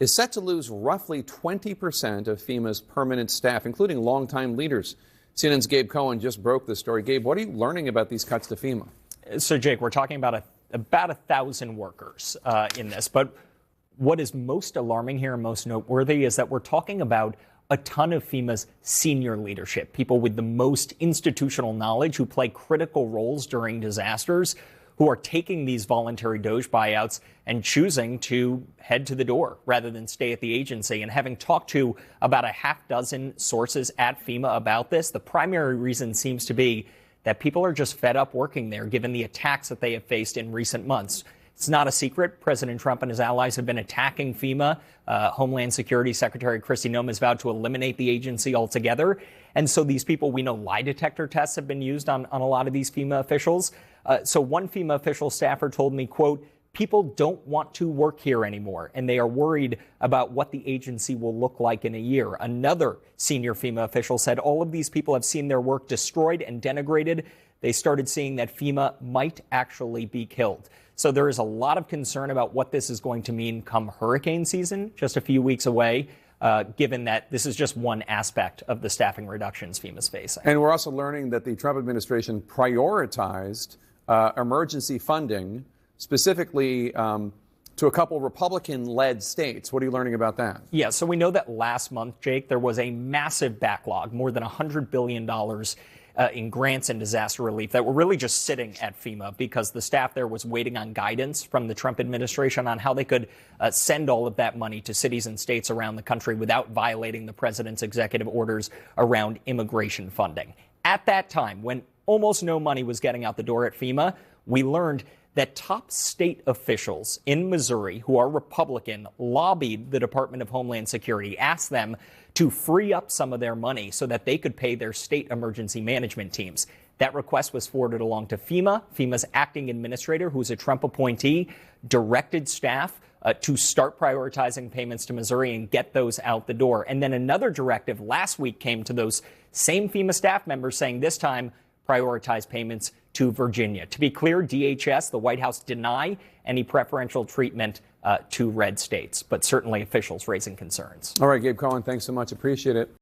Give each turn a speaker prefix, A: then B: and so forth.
A: is set to lose roughly 20% of FEMA's permanent staff, including longtime leaders. CNN's Gabe Cohen just broke the story. Gabe, what are you learning about these cuts to FEMA?
B: So, Jake, we're talking about about 1,000 workers in this. But what is most alarming here and most noteworthy is that we're talking about a ton of FEMA's senior leadership, people with the most institutional knowledge who play critical roles during disasters, who are taking these voluntary DOGE buyouts and choosing to head to the door rather than stay at the agency. And having talked to about a half dozen sources at FEMA about this, the primary reason seems to be that people are just fed up working there, given the attacks that they have faced in recent months. It's not a secret. President Trump and his allies have been attacking FEMA. Homeland Security Secretary Kristi Noem has vowed to eliminate the agency altogether. And so these people, we know lie detector tests have been used on a lot of these FEMA officials. So one FEMA official staffer told me, quote, people don't want to work here anymore, and they are worried about what the agency will look like in a year. Another senior FEMA official said all of these people have seen their work destroyed and denigrated. They started seeing that FEMA might actually be killed. So there is a lot of concern about what this is going to mean come hurricane season, just a few weeks away, given that this is just one aspect of the staffing reductions FEMA's facing.
A: And we're also learning that the Trump administration prioritized emergency funding, specifically to a couple Republican-led states. What are you learning about that?
B: Yeah, so we know that last month, Jake, there was a massive backlog, more than $100 billion in grants and disaster relief that were really just sitting at FEMA because the staff there was waiting on guidance from the Trump administration on how they could send all of that money to cities and states around the country without violating the president's executive orders around immigration funding. At that time, when almost no money was getting out the door at FEMA, we learned that top state officials in Missouri who are Republican lobbied the Department of Homeland Security, asked them to free up some of their money so that they could pay their state emergency management teams. That request was forwarded along to FEMA. FEMA's acting administrator, who's a Trump appointee, directed staff to start prioritizing payments to Missouri and get those out the door. And then another directive last week came to those same FEMA staff members saying this time prioritize payments to Virginia. To be clear, DHS, the White House, deny any preferential treatment to red states, but certainly officials raising concerns.
A: All right, Gabe Cohen, thanks so much. Appreciate it.